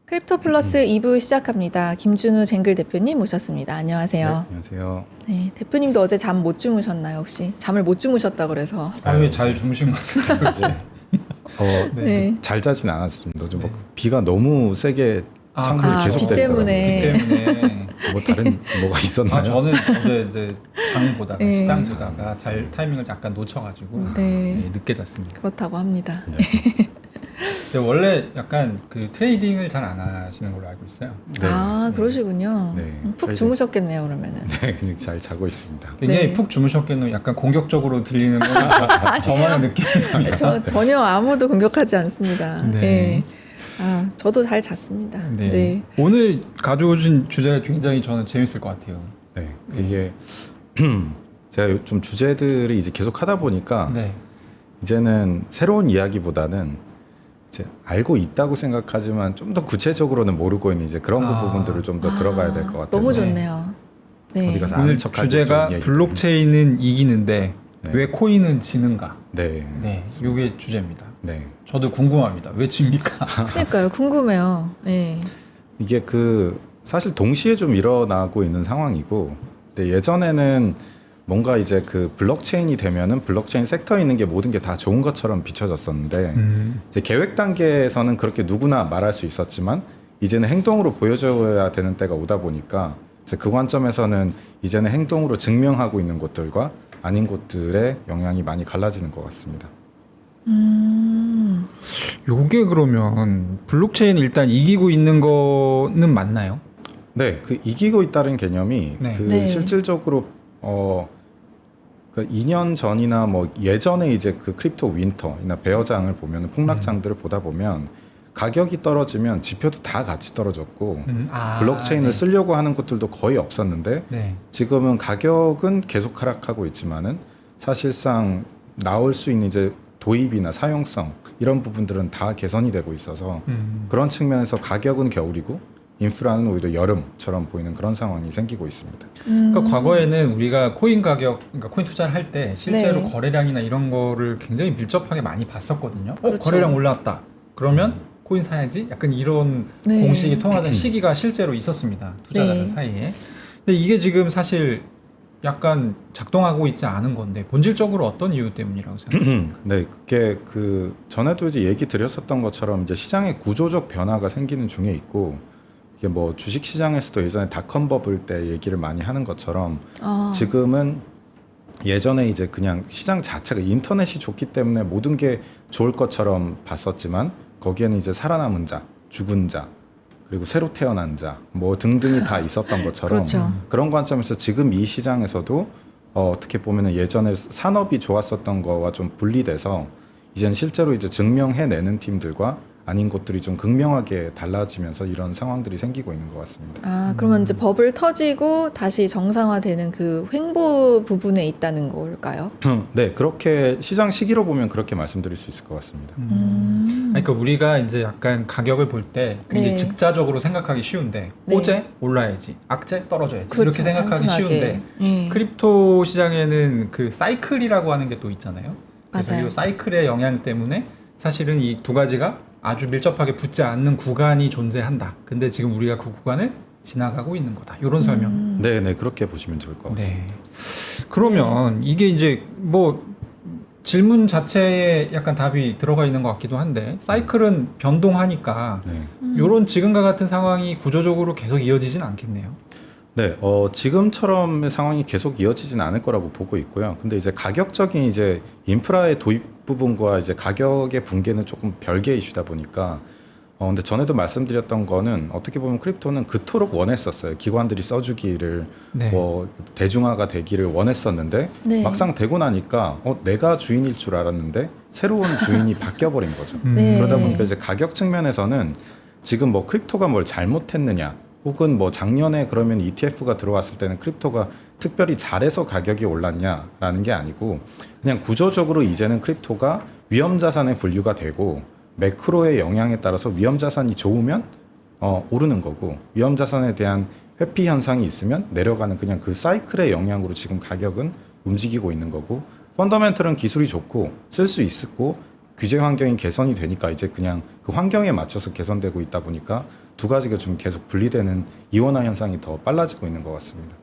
크립토 플러스 2부 시작합니다. 김준우 쟁글 대표님 모셨습니다. 안녕하세요. 네, 안녕하세요. 네, 대표님도 어제 잠 못 주무셨나요, 혹시? 잠을 못 주무셨다 그래서. 아유, 잘 주무신 것 같은데. 네. 잘 자진 않았습니다. 어제 뭐 비가 너무 세게 창문을 계속 비 때리더라고요. 때문에. 비 때문에. 뭐 다른 뭐가 있었나요? 저는 어제 이제 장 보다가 네. 시장 보다가 잘 타이밍을 약간 놓쳐가지고 네. 늦게 잤습니다. 그렇다고 합니다. 네. 근데 원래 약간 그 트레이딩을 잘 안 하시는 걸로 알고 있어요. 네. 아, 그러시군요. 네. 푹 주무셨겠네요, 그러면은. 네, 그냥 잘 자고 있습니다. 굉장히 네. 푹 주무셨겠는데 약간 공격적으로 들리는 건 저만의 느낌입니다. 전혀 아무도 공격하지 않습니다. 네. 네. 아, 저도 잘 잤습니다. 네. 네. 오늘 가져오신 주제가 굉장히 저는 재밌을 것 같아요. 네, 이게 제가 좀 주제들을 이제 계속 하다 보니까 네. 이제는 새로운 이야기보다는 이제 알고 있다고 생각하지만 좀 더 구체적으로는 모르고 있는 이제 그런 부분들을 좀 더 들어가야 될 것 같아서 너무 좋네요. 네. 어디 가서 오늘 아는 척하기 주제가 좀 얘기 블록체인은 이기는데 네. 왜 코인은 지는가? 네, 네, 이게 주제입니다. 네. 저도 궁금합니다. 왜 집니까? 그러니까요, 궁금해요. 네. 이게 사실 동시에 좀 일어나고 있는 상황이고, 근데 예전에는 뭔가 이제 그 블록체인이 되면은 블록체인 섹터에 있는 게 모든 게 다 좋은 것처럼 비춰졌었는데, 이제 계획 단계에서는 그렇게 누구나 말할 수 있었지만, 이제는 행동으로 보여줘야 되는 때가 오다 보니까, 이제 그 관점에서는 이제는 행동으로 증명하고 있는 곳들과 아닌 곳들의 영향이 많이 갈라지는 것 같습니다. 요게 그러면 블록체인 일단 이기고 있는 거는 맞나요? 네, 그 이기고 있다는 개념이 네. 네. 실질적으로 그 2년 전이나 뭐 예전에 이제 그 크립토 윈터나 베어장을 보면 폭락장들을 보다 보면 가격이 떨어지면 지표도 다 같이 떨어졌고 블록체인을 네. 쓰려고 하는 곳들도 거의 없었는데 네. 지금은 가격은 계속 하락하고 있지만은 사실상 나올 수 있는 이제 도입이나 사용성 이런 부분들은 다 개선이 되고 있어서 그런 측면에서 가격은 겨울이고 인프라는 오히려 여름처럼 보이는 그런 상황이 생기고 있습니다. 그러니까 과거에는 우리가 코인 가격, 그러니까 코인 투자를 할 때 실제로 네. 거래량이나 이런 거를 굉장히 밀접하게 많이 봤었거든요. 그렇죠. 거래량 올라왔다. 그러면 코인 사야지. 약간 이런 네. 공식이 통하던 시기가 실제로 있었습니다. 투자자들 네. 사이에. 근데 이게 지금 사실 약간 작동하고 있지 않은 건데 본질적으로 어떤 이유 때문이라고 생각하십니까? 네, 그게 전에도 이제 얘기 드렸었던 것처럼 이제 시장의 구조적 변화가 생기는 중에 있고 이게 뭐 주식 시장에서도 예전에 닷컴 버블 때 얘기를 많이 하는 것처럼 지금은 예전에 이제 그냥 시장 자체가 인터넷이 좋기 때문에 모든 게 좋을 것처럼 봤었지만 거기에는 이제 살아남은 자, 죽은 자, 그리고 새로 태어난 자, 뭐 등등이 다 있었던 것처럼 그렇죠. 그런 관점에서 지금 이 시장에서도 어떻게 보면은 예전에 산업이 좋았었던 거와 좀 분리돼서 이제는 실제로 이제 증명해내는 팀들과 아닌 곳들이 좀 극명하게 달라지면서 이런 상황들이 생기고 있는 것 같습니다. 아, 그러면 이제 버블 터지고 다시 정상화되는 그 횡보 부분에 있다는 걸까요? 네, 그렇게 시장 시기로 보면 그렇게 말씀드릴 수 있을 것 같습니다. 그러니까 우리가 이제 약간 가격을 볼 때 굉장히 네. 즉자적으로 생각하기 쉬운데 네. 호재 올라야지, 악재 떨어져야지 그렇죠, 이렇게 생각하기 단순하게. 쉬운데 네. 크립토 시장에는 그 사이클이라고 하는 게 또 있잖아요. 그래서 맞아요. 이 사이클의 영향 때문에 사실은 이 두 가지가 아주 밀접하게 붙지 않는 구간이 존재한다. 근데 지금 우리가 그 구간을 지나가고 있는 거다. 이런 설명. 네, 네, 그렇게 보시면 좋을 것 같습니다. 네. 그러면 이게 이제 뭐 질문 자체에 약간 답이 들어가 있는 것 같기도 한데 사이클은 변동하니까 네. 이런 지금과 같은 상황이 구조적으로 계속 이어지진 않겠네요. 네, 지금처럼의 상황이 계속 이어지진 않을 거라고 보고 있고요. 근데 이제 가격적인 이제 인프라의 도입 부분과 이제 가격의 붕괴는 조금 별개의 이슈다 보니까, 근데 전에도 말씀드렸던 거는 어떻게 보면 크립토는 그토록 원했었어요. 기관들이 써주기를, 네. 뭐 대중화가 되기를 원했었는데 네. 막상 되고 나니까 내가 주인일 줄 알았는데 새로운 주인이 바뀌어버린 거죠. 네. 그러다 보니까 이제 가격 측면에서는 지금 뭐 크립토가 뭘 잘못했느냐 혹은 뭐 작년에 그러면 ETF가 들어왔을 때는 크립토가 특별히 잘해서 가격이 올랐냐라는 게 아니고 그냥 구조적으로 이제는 크립토가 위험자산에 분류가 되고 매크로의 영향에 따라서 위험자산이 좋으면 오르는 거고 위험자산에 대한 회피 현상이 있으면 내려가는 그냥 그 사이클의 영향으로 지금 가격은 움직이고 있는 거고 펀더멘털은 기술이 좋고 쓸 수 있고 규제 환경이 개선이 되니까 이제 그냥 그 환경에 맞춰서 개선되고 있다 보니까 두 가지가 좀 계속 분리되는 이원화 현상이 더 빨라지고 있는 것 같습니다.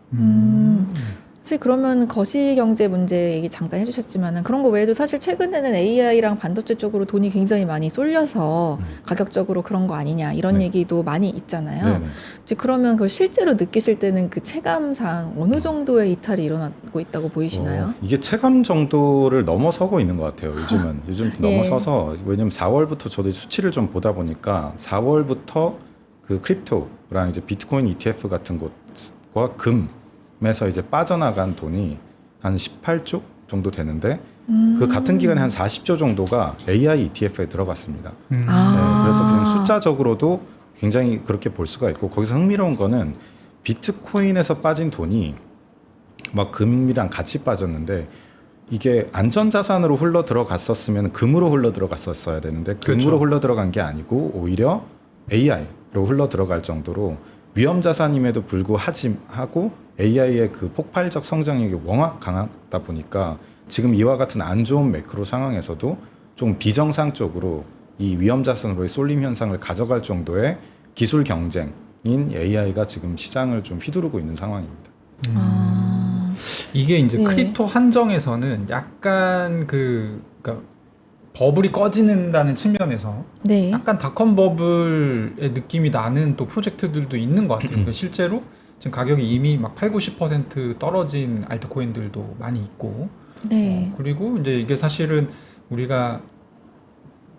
사실 그러면 거시경제 문제 얘기 잠깐 해주셨지만은 그런 거 외에도 사실 최근에는 AI랑 반도체 쪽으로 돈이 굉장히 많이 쏠려서 가격적으로 그런 거 아니냐 이런 네. 얘기도 많이 있잖아요. 네네. 혹시 그러면 그 실제로 느끼실 때는 그 체감상 어느 정도의 이탈이 일어나고 있다고 보이시나요? 이게 체감 정도를 넘어서고 있는 것 같아요. 요즘은 요즘 예. 넘어서서 왜냐면 4월부터 저도 수치를 좀 보다 보니까 4월부터 그 크립토랑 이제 비트코인 ETF 같은 곳과 금에서 이제 빠져나간 돈이 한 18조 정도 되는데 그 같은 기간에 한 40조 정도가 AI ETF에 들어갔습니다. 아. 네, 그래서 그냥 숫자적으로도 굉장히 그렇게 볼 수가 있고 거기서 흥미로운 거는 비트코인에서 빠진 돈이 막 금이랑 같이 빠졌는데 이게 안전자산으로 흘러 들어갔었으면 금으로 흘러 들어갔었어야 되는데 금으로 그렇죠. 흘러 들어간 게 아니고 오히려 AI로 흘러 들어갈 정도로 위험자산임에도 불구하고 AI의 그 폭발적 성장력이 워낙 강하다 보니까 지금 이와 같은 안 좋은 매크로 상황에서도 좀 비정상적으로 이 위험자산으로의 쏠림 현상을 가져갈 정도의 기술 경쟁인 AI가 지금 시장을 좀 휘두르고 있는 상황입니다. 아. 이게 이제 네. 크립토 한정에서는 약간 그러니까 버블이 꺼지는다는 측면에서 네. 약간 닷컴 버블의 느낌이 나는 또 프로젝트들도 있는 것 같아요. 그러니까 실제로 지금 가격이 이미 막 8, 90% 떨어진 알트코인들도 많이 있고 네. 그리고 이제 이게 사실은 우리가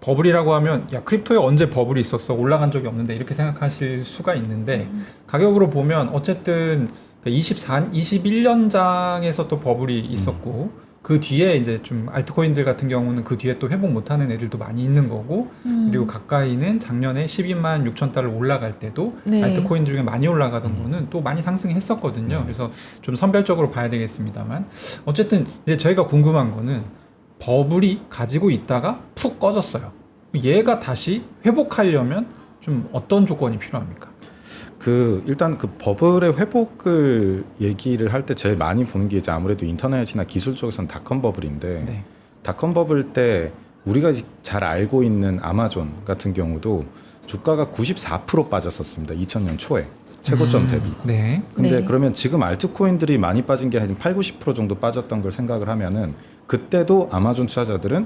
버블이라고 하면 야 크립토에 언제 버블이 있었어 올라간 적이 없는데 이렇게 생각하실 수가 있는데 가격으로 보면 어쨌든 21년장에서 또 버블이 있었고 그 뒤에 이제 좀 알트코인들 같은 경우는 그 뒤에 또 회복 못하는 애들도 많이 있는 거고 그리고 가까이는 작년에 12만 6천 달러 올라갈 때도 네. 알트코인 중에 많이 올라가던 거는 또 많이 상승했었거든요. 그래서 좀 선별적으로 봐야 되겠습니다만 어쨌든 이제 저희가 궁금한 거는 버블이 가지고 있다가 푹 꺼졌어요. 얘가 다시 회복하려면 좀 어떤 조건이 필요합니까? 일단 그 버블의 회복을 얘기를 할 때 제일 많이 보는 게 이제 아무래도 인터넷이나 기술 쪽에서는 닷컴 버블인데 네. 닷컴 버블 때 우리가 잘 알고 있는 아마존 같은 경우도 주가가 94% 빠졌었습니다. 2000년 초에 최고점 대비. 네. 근데 네. 그러면 지금 알트코인들이 많이 빠진 게 한 8, 90% 정도 빠졌던 걸 생각을 하면은 그때도 아마존 투자자들은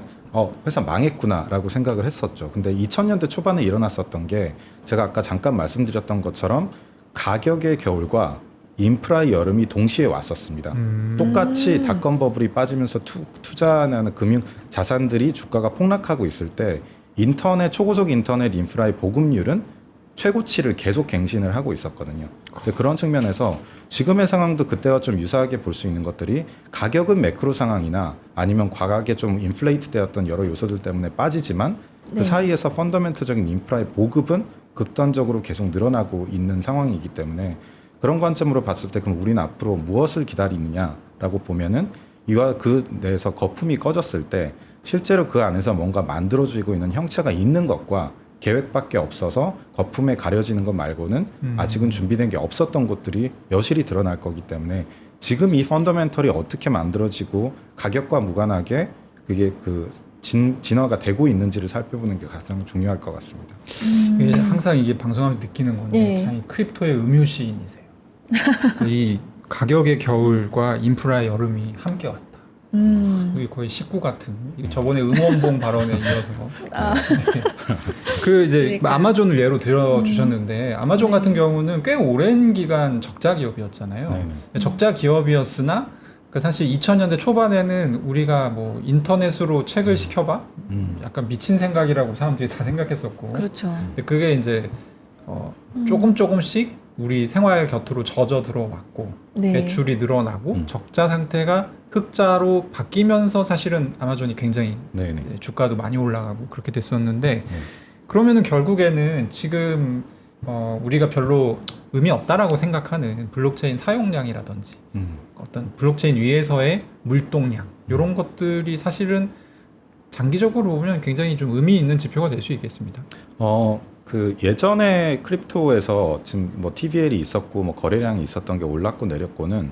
회사 망했구나라고 생각을 했었죠. 근데 2000년대 초반에 일어났었던 게 제가 아까 잠깐 말씀드렸던 것처럼 가격의 겨울과 인프라의 여름이 동시에 왔었습니다. 똑같이 닷컴 버블이 빠지면서 투자하는 금융 자산들이 주가가 폭락하고 있을 때 초고속 인터넷 인프라의 보급률은 최고치를 계속 갱신을 하고 있었거든요. 그래서 그런 측면에서 지금의 상황도 그때와 좀 유사하게 볼 수 있는 것들이 가격은 매크로 상황이나 아니면 과하게 좀 인플레이트 되었던 여러 요소들 때문에 빠지지만 네. 그 사이에서 펀더멘트적인 인프라의 보급은 극단적으로 계속 늘어나고 있는 상황이기 때문에 그런 관점으로 봤을 때 그럼 우리는 앞으로 무엇을 기다리느냐라고 보면은 이와 그 내에서 거품이 꺼졌을 때 실제로 그 안에서 뭔가 만들어지고 있는 형체가 있는 것과 계획밖에 없어서 거품에 가려지는 것 말고는 아직은 준비된 게 없었던 것들이 여실히 드러날 거기 때문에 지금 이 펀더멘털이 어떻게 만들어지고 가격과 무관하게 그게 진화가 되고 있는지를 살펴보는 게 가장 중요할 것 같습니다. 이게 항상 이게 방송하면서 느끼는 건데 네. 참 이 크립토의 음유시인이세요. 이 가격의 겨울과 인프라의 여름이 함께 왔다. 이게 거의 식구 같은. 이게 저번에 응원봉 발언에 이어서 그 이제 그러니까요. 아마존을 예로 들어 주셨는데 아마존 같은 경우는 꽤 오랜 기간 적자 기업이었잖아요. 네네. 적자 기업이었으나 그 사실 2000년대 초반에는 우리가 뭐 인터넷으로 책을 시켜봐 약간 미친 생각이라고 사람들이 다 생각했었고 그렇죠. 근데 그게 이제 조금씩 우리 생활 곁으로 젖어 들어왔고 네. 매출이 늘어나고 적자 상태가 흑자로 바뀌면서 사실은 아마존이 굉장히 네네. 주가도 많이 올라가고 그렇게 됐었는데 그러면은 결국에는 지금 우리가 별로 의미 없다라고 생각하는 블록체인 사용량이라든지 어떤 블록체인 위에서의 물동량 이런 것들이 사실은 장기적으로 보면 굉장히 좀 의미 있는 지표가 될 수 있겠습니다. 그 예전에 크립토에서 지금 뭐 TVL이 있었고 뭐 거래량이 있었던 게 올랐고 내렸고는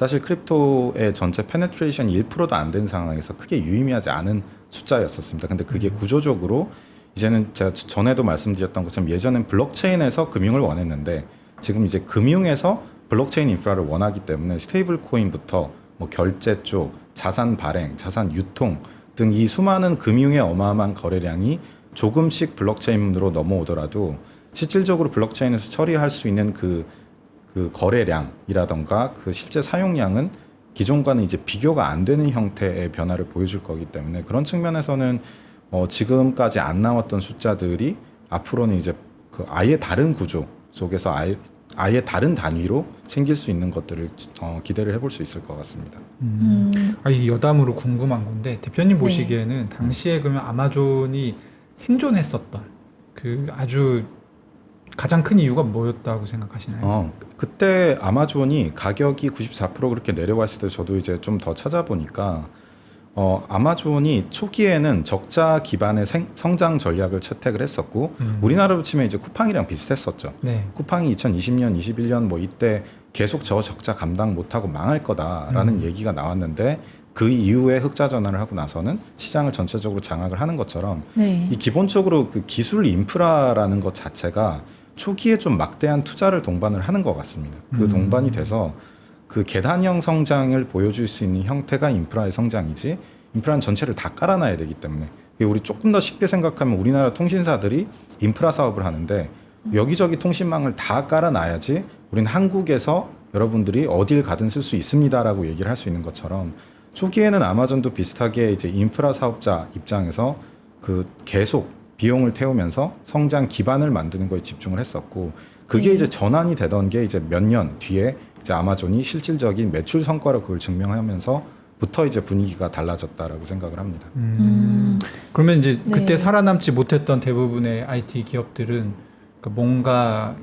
사실 크립토의 전체 페네트레이션이 1%도 안 된 상황에서 크게 유의미하지 않은 숫자였었습니다. 근데 그게 구조적으로 이제는 제가 전에도 말씀드렸던 것처럼 예전엔 블록체인에서 금융을 원했는데 지금 이제 금융에서 블록체인 인프라를 원하기 때문에 스테이블 코인부터 뭐 결제 쪽, 자산 발행, 자산 유통 등 이 수많은 금융의 어마어마한 거래량이 조금씩 블록체인으로 넘어오더라도 실질적으로 블록체인에서 처리할 수 있는 그 거래량이라던가 그 실제 사용량은 기존과는 이제 비교가 안 되는 형태의 변화를 보여줄 거기 때문에 그런 측면에서는 지금까지 안 나왔던 숫자들이 앞으로는 이제 그 아예 다른 구조 속에서 아예 다른 단위로 생길 수 있는 것들을 기대를 해볼 수 있을 것 같습니다. 이 여담으로 궁금한 건데 대표님 네. 보시기에는 당시에 그러면 아마존이 생존했었던 그 아주 가장 큰 이유가 뭐였다고 생각하시나요? 그때 아마존이 가격이 94% 그렇게 내려왔을 때 저도 이제 좀 더 찾아보니까 아마존이 초기에는 적자 기반의 성장 전략을 채택을 했었고 우리나라로 치면 이제 쿠팡이랑 비슷했었죠. 네. 쿠팡이 2020년, 21년 뭐 이때 계속 저 적자 감당 못하고 망할 거다라는 얘기가 나왔는데 그 이후에 흑자 전환을 하고 나서는 시장을 전체적으로 장악을 하는 것처럼 네. 이 기본적으로 그 기술 인프라라는 것 자체가 초기에 좀 막대한 투자를 동반을 하는 것 같습니다. 그 동반이 돼서 그 계단형 성장을 보여줄 수 있는 형태가 인프라의 성장이지 인프라는 전체를 다 깔아놔야 되기 때문에 우리 조금 더 쉽게 생각하면 우리나라 통신사들이 인프라 사업을 하는데 여기저기 통신망을 다 깔아놔야지 우리는 한국에서 여러분들이 어딜 가든 쓸 수 있습니다라고 얘기를 할 수 있는 것처럼 초기에는 아마존도 비슷하게 이제 인프라 사업자 입장에서 그 계속 비용을 태우면서 성장 기반을 만드는 거에 집중을 했었고 그게 이제 전환이 되던 게 이제 몇 년 뒤에 이제 아마존이 실질적인 매출 성과로 그걸 증명하면서부터 이제 분위기가 달라졌다라고 생각을 합니다. 그러면 이제 네. 그때 살아남지 못했던 대부분의 IT 기업들은 뭔가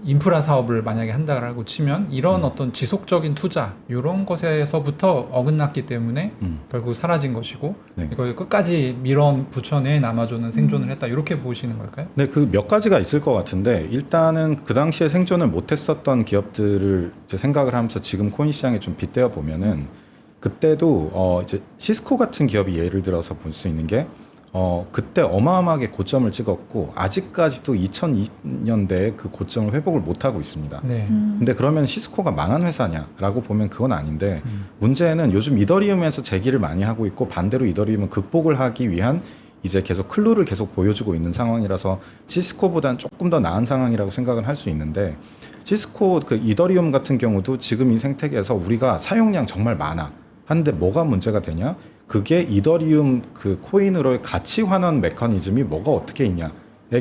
인프라 사업을 만약에 한다라고 치면 이런 어떤 지속적인 투자 이런 것에서부터 어긋났기 때문에 결국 사라진 것이고 네. 이걸 끝까지 밀어붙여낸 아마존은 생존을 했다 이렇게 보시는 걸까요? 네, 그 몇 가지가 있을 것 같은데 일단은 그 당시에 생존을 못했었던 기업들을 이제 생각을 하면서 지금 코인 시장에 좀 빗대어 보면은 그때도 이제 시스코 같은 기업이 예를 들어서 볼 수 있는 게 그때 어마어마하게 고점을 찍었고 아직까지도 2002년대에 그 고점을 회복을 못 하고 있습니다. 네. 근데 그러면 시스코가 망한 회사냐라고 보면 그건 아닌데 문제는 요즘 이더리움에서 재기를 많이 하고 있고 반대로 이더리움은 극복을 하기 위한 이제 계속 클루를 계속 보여주고 있는 상황이라서 시스코보다는 조금 더 나은 상황이라고 생각은 할 수 있는데 시스코 그 이더리움 같은 경우도 지금 이 생태계에서 우리가 사용량 정말 많아 하는데 뭐가 문제가 되냐? 그게 이더리움 그 코인으로의 가치 환원 메커니즘이 뭐가 어떻게 있냐에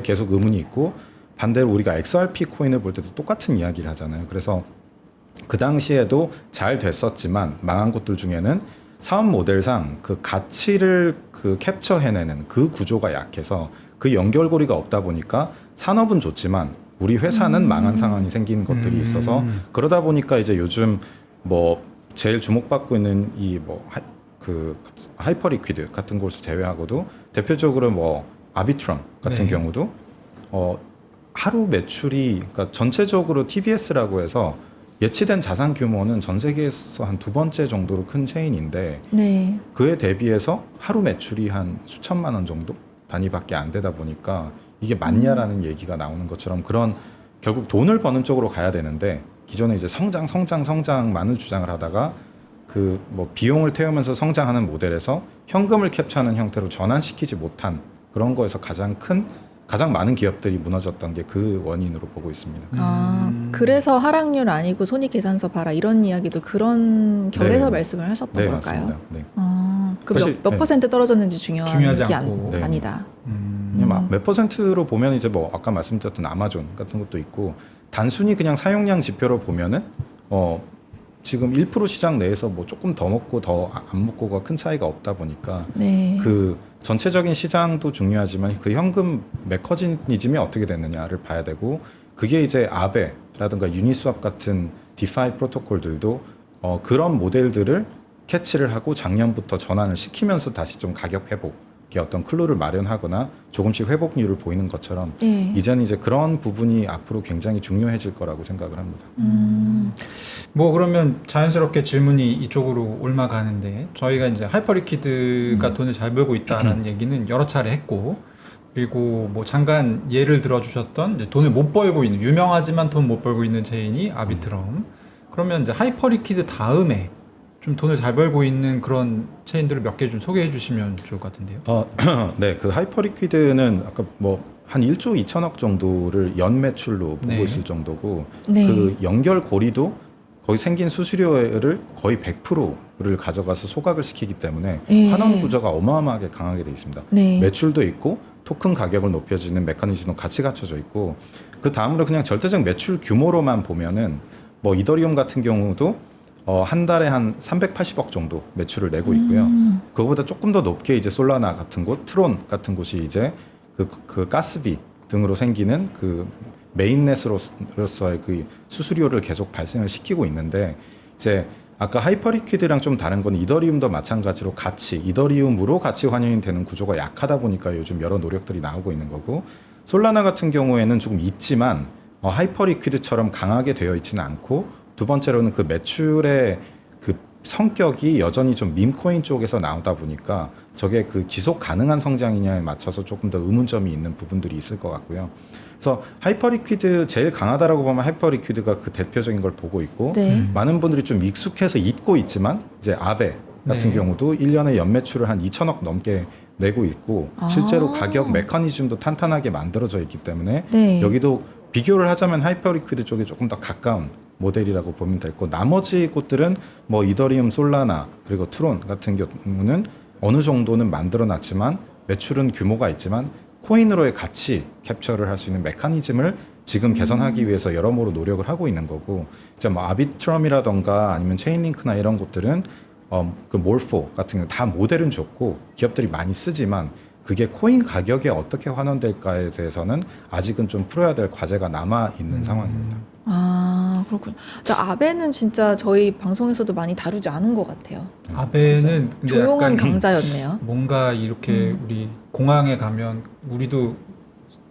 계속 의문이 있고 반대로 우리가 XRP 코인을 볼 때도 똑같은 이야기를 하잖아요. 그래서 그 당시에도 잘 됐었지만 망한 곳들 중에는 사업 모델상 그 가치를 그 캡처해내는 그 구조가 약해서 그 연결고리가 없다 보니까 산업은 좋지만 우리 회사는 망한 상황이 생기는 것들이 있어서 그러다 보니까 이제 요즘 뭐 제일 주목받고 있는 이 뭐 그 하이퍼 리퀴드 같은 곳을 제외하고도 대표적으로 뭐 아비트럼 같은 네. 경우도 하루 매출이 그러니까 전체적으로 TBS라고 해서 예치된 자산 규모는 전 세계에서 한 두 번째 정도로 큰 체인인데 네. 그에 대비해서 하루 매출이 한 수천만 원 정도 단위밖에 안 되다 보니까 이게 맞냐라는 얘기가 나오는 것처럼 그런 결국 돈을 버는 쪽으로 가야 되는데 기존에 이제 성장만을 주장을 하다가 그 뭐 비용을 태우면서 성장하는 모델에서 현금을 캡처하는 형태로 전환시키지 못한 그런 거에서 가장 많은 기업들이 무너졌던 게 그 원인으로 보고 있습니다. 그래서 하락률 아니고 손익계산서 봐라 이런 이야기도 그런 결에서 네. 말씀을 하셨던 네, 걸까요? 맞습니다. 네. 그럼 사실, 몇 네. 퍼센트 떨어졌는지 중요한 중요하지 게 않고. 네. 아니다. 그냥 몇 퍼센트로 보면 이제 뭐 아까 말씀드렸던 아마존 같은 것도 있고 단순히 그냥 사용량 지표로 보면은 지금 1% 시장 내에서 뭐 조금 더 먹고 더 안 먹고가 큰 차이가 없다 보니까 네. 그 전체적인 시장도 중요하지만 그 현금 메커니즘이 어떻게 됐느냐를 봐야 되고 그게 이제 아베라든가 유니스왑 같은 디파이 프로토콜들도 그런 모델들을 캐치를 하고 작년부터 전환을 시키면서 다시 좀 가격 회복 어떤 클루를 마련하거나 조금씩 회복률을 보이는 것처럼 예. 이제는 이제 그런 부분이 앞으로 굉장히 중요해질 거라고 생각을 합니다. 뭐 그러면 자연스럽게 질문이 이쪽으로 옮아가는데 저희가 이제 하이퍼리퀴드가 돈을 잘 벌고 있다라는 얘기는 여러 차례 했고 그리고 뭐 잠깐 예를 들어주셨던 이제 돈을 못 벌고 있는 유명하지만 돈 못 벌고 있는 체인이 아비트럼 그러면 이제 하이퍼리퀴드 다음에 좀 돈을 잘 벌고 있는 그런 체인들을 몇 개 좀 소개해 주시면 좋을 것 같은데요. 네, 그 하이퍼리퀴드는 아까 뭐 한 1조 2천억 정도를 연 매출로 보고 네. 있을 정도고 네. 그 연결고리도 거기 생긴 수수료를 거의 100%를 가져가서 소각을 시키기 때문에 예. 환원 구조가 어마어마하게 강하게 돼 있습니다. 네. 매출도 있고 토큰 가격을 높여주는 메커니즘도 같이 갖춰져 있고 그 다음으로 그냥 절대적 매출 규모로만 보면은 뭐 이더리움 같은 경우도 한 달에 한 380억 정도 매출을 내고 있고요. 그거보다 조금 더 높게 이제 솔라나 같은 곳, 트론 같은 곳이 이제 그 가스비 등으로 생기는 그 메인넷으로서의 그 수수료를 계속 발생을 시키고 있는데 이제 아까 하이퍼리퀴드랑 좀 다른 건 이더리움도 마찬가지로 이더리움으로 같이 환영이 되는 구조가 약하다 보니까 요즘 여러 노력들이 나오고 있는 거고 솔라나 같은 경우에는 조금 있지만 하이퍼리퀴드처럼 강하게 되어 있지는 않고 두 번째로는 그 매출의 그 성격이 여전히 좀 밈코인 쪽에서 나오다 보니까 저게 그 지속 가능한 성장이냐에 맞춰서 조금 더 의문점이 있는 부분들이 있을 것 같고요. 그래서 하이퍼리퀴드 제일 강하다라고 보면 하이퍼리퀴드가 그 대표적인 걸 보고 있고 네. 많은 분들이 좀 익숙해서 잊고 있지만 이제 아베 같은 네. 경우도 1년에 연매출을 한 2천억 넘게 내고 있고 실제로 아. 가격 메커니즘도 탄탄하게 만들어져 있기 때문에 네. 여기도 비교를 하자면 하이퍼리퀴드 쪽에 조금 더 가까운 모델이라고 보면 되고 나머지 곳들은 뭐 이더리움, 솔라나 그리고 트론 같은 경우는 어느 정도는 만들어놨지만 매출은 규모가 있지만 코인으로의 가치 캡처를 할 수 있는 메커니즘을 지금 개선하기 위해서 여러모로 노력을 하고 있는 거고 이제 뭐 아비트럼이라던가 아니면 체인링크나 이런 곳들은 그 몰포 같은 경우 다 모델은 좋고 기업들이 많이 쓰지만 그게 코인 가격에 어떻게 환원될까에 대해서는 아직은 좀 풀어야 될 과제가 남아 있는 상황입니다. 아, 그렇군요. 근데 아베는 진짜 저희 방송에서도 많이 다루지 않은 것 같아요. 아베는 근데 조용한 약간 강자였네요. 뭔가 이렇게 우리 공항에 가면 우리도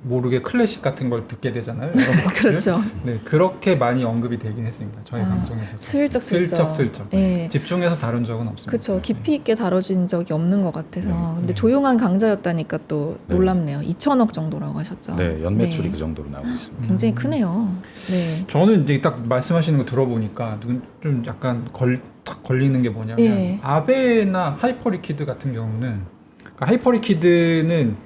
모르게 클래식 같은 걸 듣게 되잖아요. 그렇죠. 네, 그렇게 많이 언급이 되긴 했습니다. 저희 아, 방송에서. 슬쩍. 네. 예. 집중해서 다룬 적은 없습니다. 그렇죠. 깊이 있게 다뤄진 적이 없는 것 같아서. 네. 근데 네. 조용한 강자였다니까 또 네. 놀랍네요. 2천억 정도라고 하셨죠. 네, 연매출이 네. 그 정도로 나오고 있습니다. 굉장히 크네요. 네. 저는 이제 딱 말씀하시는 거 들어보니까 좀 약간 딱 걸리는 게 뭐냐면 예. 아베나 하이퍼리퀴드 같은 경우는 그러니까 하이퍼리퀴드는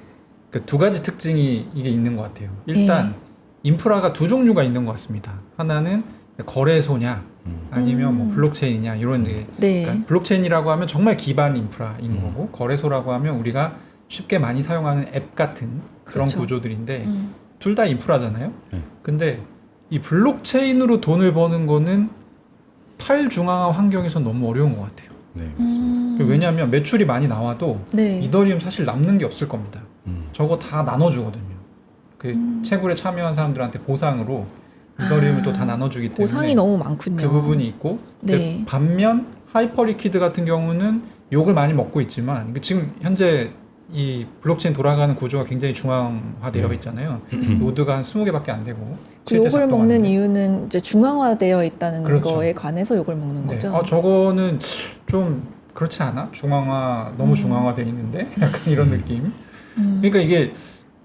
그 두 가지 특징이 이게 있는 것 같아요. 일단 인프라가 두 종류가 있는 것 같습니다. 하나는 거래소냐 아니면 뭐 블록체인이냐 이런 게 네. 그러니까 블록체인이라고 하면 정말 기반 인프라인 거고 거래소라고 하면 우리가 쉽게 많이 사용하는 앱 같은 그런 그렇죠. 구조들인데 둘 다 인프라잖아요. 네. 근데 이 블록체인으로 돈을 버는 거는 탈중앙화 환경에서 너무 어려운 것 같아요. 네, 맞습니다. 왜냐하면 매출이 많이 나와도 네. 이더리움 사실 남는 게 없을 겁니다. 저거 다 나눠주거든요. 그 채굴에 참여한 사람들한테 보상으로 이더리움을 또 다 나눠주기 때문에 보상이 너무 많군요. 그 부분이 있고 네. 반면 하이퍼리퀴드 같은 경우는 욕을 많이 먹고 있지만 지금 현재 이 블록체인 돌아가는 구조가 굉장히 중앙화되어 있잖아요. 노드가 한 20개밖에 안 되고 그 실제 욕을 작동 안 먹는 되고. 이유는 이제 중앙화되어 있다는 그렇죠. 거에 관해서 욕을 먹는 네. 거죠. 저거는 좀 그렇지 않아? 너무 중앙화되어 있는데 약간 이런 느낌. 그러니까 이게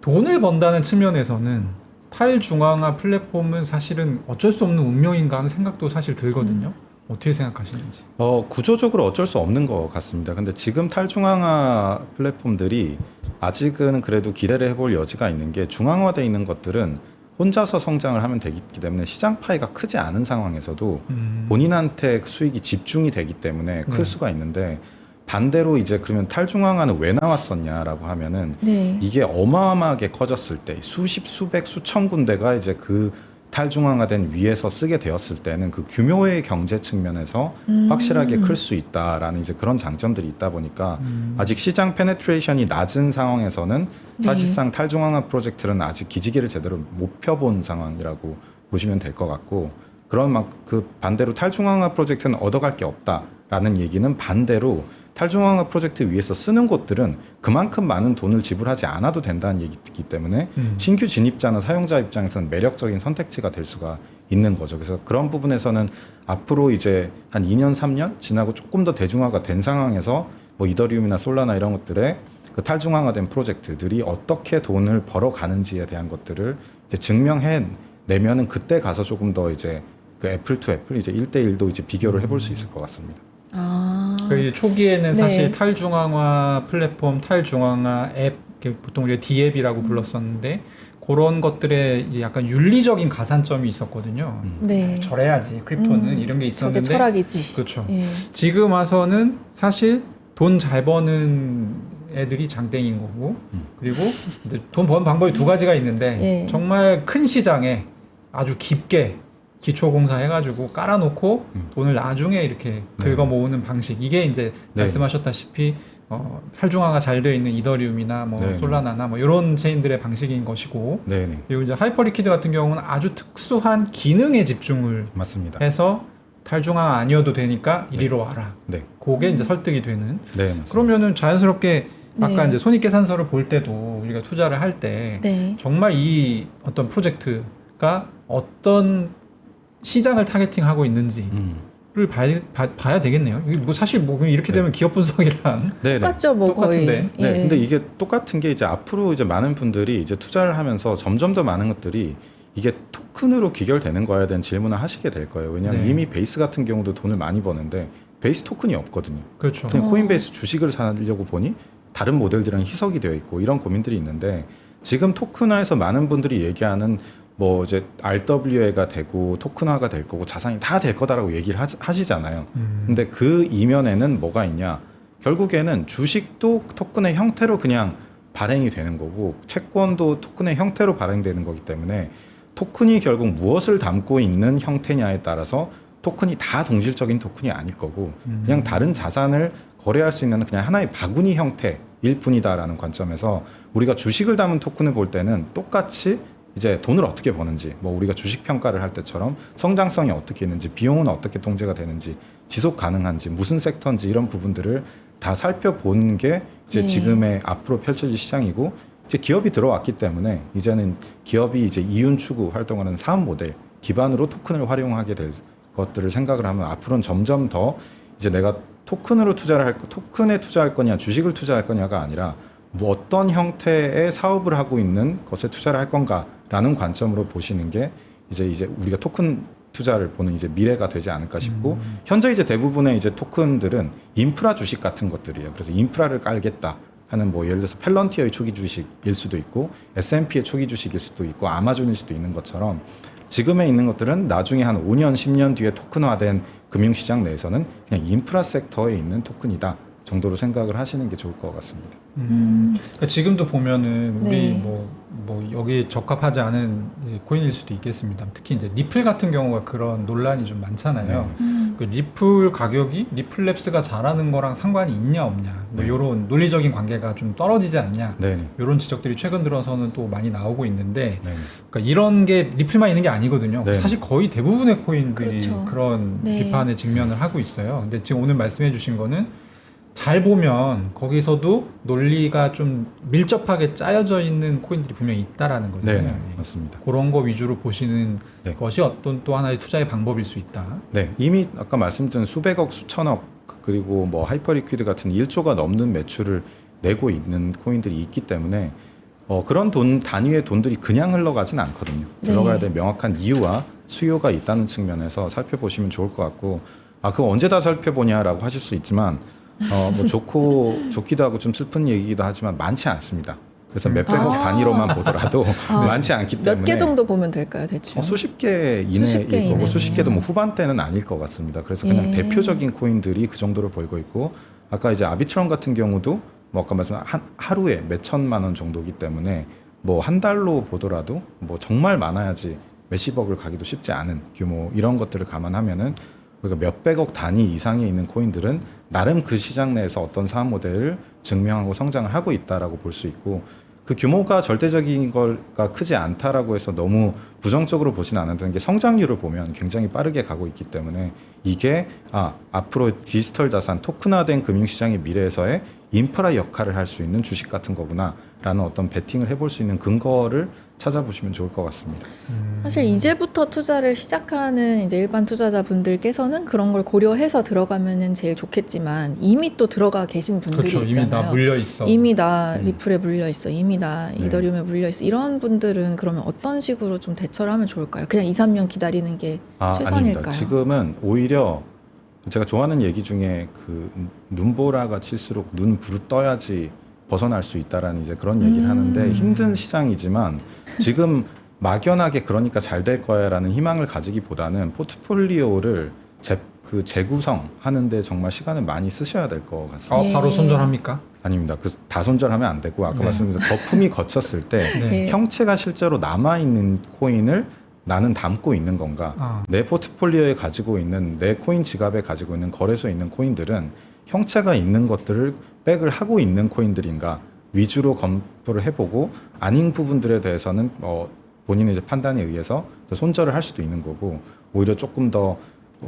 돈을 번다는 측면에서는 탈중앙화 플랫폼은 사실은 어쩔 수 없는 운명인가 하는 생각도 사실 들거든요. 어떻게 생각하시는지. 구조적으로 어쩔 수 없는 것 같습니다. 근데 지금 탈중앙화 플랫폼들이 아직은 그래도 기대를 해볼 여지가 있는 게 중앙화되어 있는 것들은 혼자서 성장을 하면 되기 때문에 시장 파이가 크지 않은 상황에서도 본인한테 수익이 집중이 되기 때문에 클 네. 수가 있는데 반대로 이제 그러면 탈중앙화는 왜 나왔었냐라고 하면은 네. 이게 어마어마하게 커졌을 때 수십, 수백, 수천 군데가 이제 그 탈중앙화된 위에서 쓰게 되었을 때는 그 규모의 경제 측면에서 확실하게 클 수 있다라는 이제 그런 장점들이 있다 보니까 아직 시장 페네트레이션이 낮은 상황에서는 사실상 탈중앙화 프로젝트는 아직 기지개를 제대로 못 펴본 상황이라고 보시면 될 것 같고 그런 그 반대로 탈중앙화 프로젝트는 얻어갈 게 없다라는 얘기는 반대로 탈중앙화 프로젝트 위해서 쓰는 곳들은 그만큼 많은 돈을 지불하지 않아도 된다는 얘기이기 때문에 신규 진입자나 사용자 입장에서는 매력적인 선택지가 될 수가 있는 거죠. 그래서 그런 부분에서는 앞으로 이제 한 2년, 3년 지나고 조금 더 대중화가 된 상황에서 뭐 이더리움이나 솔라나 이런 것들의 그 탈중앙화된 프로젝트들이 어떻게 돈을 벌어가는지에 대한 것들을 이제 증명해 내면은 그때 가서 조금 더 이제 그 애플 투 애플 이제 1대1도 이제 비교를 해볼 수 있을 것 같습니다. 그 초기에는 네. 사실 탈중앙화 플랫폼, 탈중앙화 앱, 보통 우리가 D앱이라고 불렀었는데 그런 것들에 이제 약간 윤리적인 가산점이 있었거든요. 네. 저래야지 크립토는 이런 게 있었는데 저게 철학이지. 그렇죠. 예. 지금 와서는 사실 돈 잘 버는 애들이 장땡인 거고 그리고 이제 돈 버는 방법이 두 가지가 있는데 예. 정말 큰 시장에 아주 깊게 기초공사 해가지고 깔아놓고 돈을 나중에 이렇게 긁어 모으는 방식 이게 이제 네. 말씀하셨다시피 탈중화가 잘 되어 있는 이더리움이나 뭐 네. 솔라나나 뭐 이런 체인들의 방식인 것이고 네네 그리고 이제 하이퍼리퀴드 같은 경우는 아주 특수한 기능에 집중을 맞습니다. 해서 탈중화 아니어도 되니까 이리로 와라. 네, 그게 이제 설득이 되는. 네 맞습니다. 그러면은 자연스럽게 아까 네. 이제 손익계산서를 볼 때도 우리가 투자를 할 때 네. 정말 이 어떤 프로젝트가 어떤 시장을 타겟팅하고 있는지를 봐야 되겠네요. 이게 뭐 사실 뭐 이렇게 되면 기업 분석이랑 네네. 똑같죠, 뭐 똑같은데. 거의. 네, 예. 근데 이게 똑같은 게 이제 앞으로 이제 많은 분들이 이제 투자를 하면서 점점 더 많은 것들이 이게 토큰으로 귀결되는 거에 대한 질문을 하시게 될 거예요. 왜냐하면 네. 이미 베이스 같은 경우도 돈을 많이 버는데 베이스 토큰이 없거든요. 그렇죠. 그냥 코인베이스 주식을 사려고 보니 다른 모델들은 희석이 되어 있고 이런 고민들이 있는데 지금 토큰화에서 많은 분들이 얘기하는 뭐 이제 RWA가 되고 토큰화가 될 거고 자산이 다 될 거다라고 얘기를 하시잖아요. 근데 그 이면에는 뭐가 있냐? 결국에는 주식도 토큰의 형태로 그냥 발행이 되는 거고 채권도 토큰의 형태로 발행되는 거기 때문에 토큰이 결국 무엇을 담고 있는 형태냐에 따라서 토큰이 다 동질적인 토큰이 아닐 거고 그냥 다른 자산을 거래할 수 있는 그냥 하나의 바구니 형태일 뿐이다라는 관점에서 우리가 주식을 담은 토큰을 볼 때는 똑같이 이제 돈을 어떻게 버는지 뭐 우리가 주식 평가를 할 때처럼 성장성이 어떻게 있는지 비용은 어떻게 통제가 되는지 지속 가능한지 무슨 섹터인지 이런 부분들을 다 살펴보는 게 이제 네. 지금의 앞으로 펼쳐질 시장이고 이제 기업이 들어왔기 때문에 이제는 기업이 이제 이윤 추구 활동하는 사업 모델 기반으로 토큰을 활용하게 될 것들을 생각을 하면 앞으로는 점점 더 이제 내가 토큰으로 투자를 토큰에 투자할 거냐 주식을 투자할 거냐가 아니라 뭐 어떤 형태의 사업을 하고 있는 것에 투자를 할 건가라는 관점으로 보시는 게 이제 우리가 토큰 투자를 보는 이제 미래가 되지 않을까 싶고 현재 이제 대부분의 이제 토큰들은 인프라 주식 같은 것들이에요. 그래서 인프라를 깔겠다 하는 뭐 예를 들어서 펠런티어의 초기 주식일 수도 있고 S&P의 초기 주식일 수도 있고 아마존일 수도 있는 것처럼 지금에 있는 것들은 나중에 한 5년, 10년 뒤에 토큰화된 금융시장 내에서는 그냥 인프라 섹터에 있는 토큰이다 정도로 생각을 하시는 게 좋을 것 같습니다. 그러니까 지금도 보면은 우리 네. 뭐 여기 적합하지 않은 코인일 수도 있겠습니다. 특히 이제 리플 같은 경우가 그런 논란이 좀 많잖아요. 그 리플 가격이 리플랩스가 잘하는 거랑 상관이 있냐 없냐 뭐 네. 이런 논리적인 관계가 좀 떨어지지 않냐 네네. 이런 지적들이 최근 들어서는 또 많이 나오고 있는데 네. 그러니까 이런 게 리플만 있는 게 아니거든요. 네. 사실 거의 대부분의 코인들이 그렇죠. 그런 네. 비판에 직면을 하고 있어요. 근데 지금 오늘 말씀해 주신 거는 잘 보면 거기서도 논리가 좀 밀접하게 짜여져 있는 코인들이 분명히 있다라는 거죠. 네, 맞습니다. 그런 거 위주로 보시는 네. 것이 어떤 또 하나의 투자의 방법일 수 있다. 네, 이미 아까 말씀드린 수백억, 수천억 그리고 뭐 하이퍼리퀴드 같은 1조가 넘는 매출을 내고 있는 코인들이 있기 때문에 그런 돈 단위의 돈들이 그냥 흘러가진 않거든요. 네. 들어가야 될 명확한 이유와 수요가 있다는 측면에서 살펴보시면 좋을 것 같고 그거 언제 다 살펴보냐라고 하실 수 있지만 뭐 좋기도 하고 좀 슬픈 얘기기도 하지만 많지 않습니다. 그래서 몇백억 단위로만 보더라도 많지 않기 때문에 몇 개 정도 보면 될까요, 대충? 수십 개 수십 개 이내일 거고 이내네요. 수십 개도 뭐 후반대는 아닐 것 같습니다. 그래서 그냥 예. 대표적인 코인들이 그 정도로 벌고 있고 아까 이제 아비트럼 같은 경우도 뭐 아까 말씀한 하루에 몇 천만 원 정도기 때문에 뭐 한 달로 보더라도 뭐 정말 많아야지 몇십억을 가기도 쉽지 않은 규모 이런 것들을 감안하면은 우리가 몇백억 단위 이상에 있는 코인들은 나름 그 시장 내에서 어떤 사업 모델을 증명하고 성장을 하고 있다라고 볼 수 있고 그 규모가 절대적인 거가 크지 않다라고 해서 너무 부정적으로 보지는 않아도 되는 게 성장률을 보면 굉장히 빠르게 가고 있기 때문에 이게 앞으로 디지털 자산 토큰화된 금융시장의 미래에서의 인프라 역할을 할 수 있는 주식 같은 거구나라는 어떤 베팅을 해볼 수 있는 근거를 찾아보시면 좋을 것 같습니다. 사실 이제부터 투자를 시작하는 이제 일반 투자자분들께서는 그런 걸 고려해서 들어가면은 제일 좋겠지만 이미 또 들어가 계신 분들이 그렇죠. 있잖아요. 이미 다 물려 있어. 이미 다 리플에 물려 있어. 이미 다 네. 이더리움에 물려 있어. 이런 분들은 그러면 어떤 식으로 좀 대처를 하면 좋을까요? 그냥 2, 3년 기다리는 게 최선일까요? 아닙니다. 지금은 오히려 제가 좋아하는 얘기 중에 그 눈보라가 칠수록 눈 부릅떠야지 벗어날 수 있다라는 이제 그런 얘기를 하는데 힘든 시장이지만 지금 막연하게 그러니까 잘 될 거야라는 희망을 가지기보다는 포트폴리오를 재구성하는데 정말 시간을 많이 쓰셔야 될 것 같습니다. 예. 바로 손절합니까? 아닙니다. 다 손절하면 안 되고 아까 네. 말씀드린 거품이 거쳤을 때 네. 예. 형체가 실제로 남아 있는 코인을 나는 담고 있는 건가? 내 포트폴리오에 가지고 있는 내 코인 지갑에 가지고 있는 거래소에 있는 코인들은 형체가 있는 것들을 백을 하고 있는 코인들인가 위주로 검토를 해보고 아닌 부분들에 대해서는 본인의 이제 판단에 의해서 손절을 할 수도 있는 거고 오히려 조금 더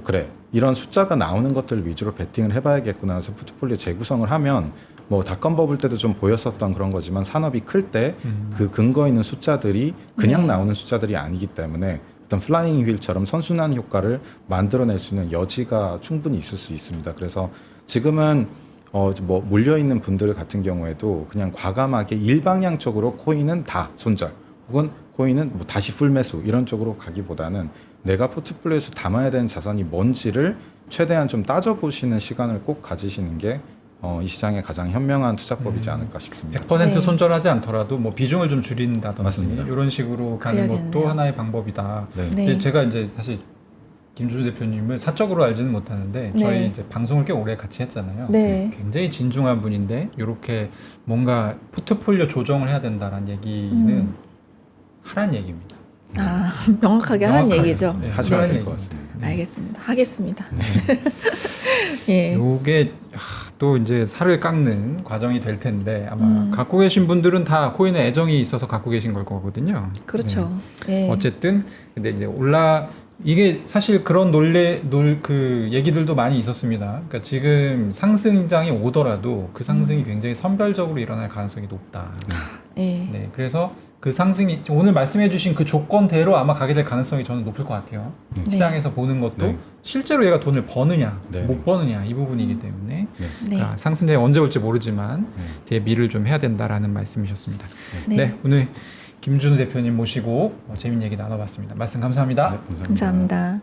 그래 이런 숫자가 나오는 것들 위주로 베팅을 해봐야겠구나 해서 포트폴리오 재구성을 하면 뭐 닷컴 버블 때도 좀 보였었던 그런 거지만 산업이 클 때 그 근거 있는 숫자들이 그냥 네. 나오는 숫자들이 아니기 때문에 어떤 플라잉 휠처럼 선순환 효과를 만들어낼 수 있는 여지가 충분히 있을 수 있습니다. 그래서 지금은 뭐 몰려 있는 분들 같은 경우에도 그냥 과감하게 일방향적으로 코인은 다 손절 혹은 코인은 뭐 다시 풀매수 이런 쪽으로 가기보다는 내가 포트폴리오에서 담아야 되는 자산이 뭔지를 최대한 좀 따져보시는 시간을 꼭 가지시는 게 이 시장의 가장 현명한 투자법이지 않을까 싶습니다. 100% 네. 손절하지 않더라도 뭐 비중을 좀 줄인다든지 맞습니다. 이런 식으로 가는 것도 그래야겠네요. 하나의 방법이다. 네. 네. 근데 제가 이제 사실 김준우 대표님을 사적으로 알지는 못하는데 네. 저희 이제 방송을 꽤 오래 같이 했잖아요. 네. 굉장히 진중한 분인데 이렇게 뭔가 포트폴리오 조정을 해야 된다라는 얘기는 하란 얘기입니다. 명확하게 하는 명확하게. 얘기죠. 네, 하셔야 하란 될 것 얘기입니다. 같습니다. 네. 알겠습니다. 하겠습니다. 예. 요게 또 이제 살을 깎는 과정이 될 텐데 아마 갖고 계신 분들은 다 코인에 애정이 있어서 갖고 계신 걸 거거든요. 그렇죠. 네. 예. 어쨌든 근데 이제 이게 사실 그런 그 얘기들도 많이 있었습니다. 그러니까 지금 상승장이 오더라도 그 상승이 굉장히 선별적으로 일어날 가능성이 높다. 예. 네, 그래서 그 상승이 오늘 말씀해주신 그 조건대로 아마 가게 될 가능성이 저는 높을 것 같아요. 네. 시장에서 보는 것도 네. 실제로 얘가 돈을 버느냐, 네. 못 버느냐 이 부분이기 때문에 네. 네. 그러니까 상승장이 언제 올지 모르지만 네. 대비를 좀 해야 된다라는 말씀이셨습니다. 네. 네, 오늘 김준우 대표님 모시고 재밌는 얘기 나눠봤습니다. 말씀 감사합니다. 네, 감사합니다.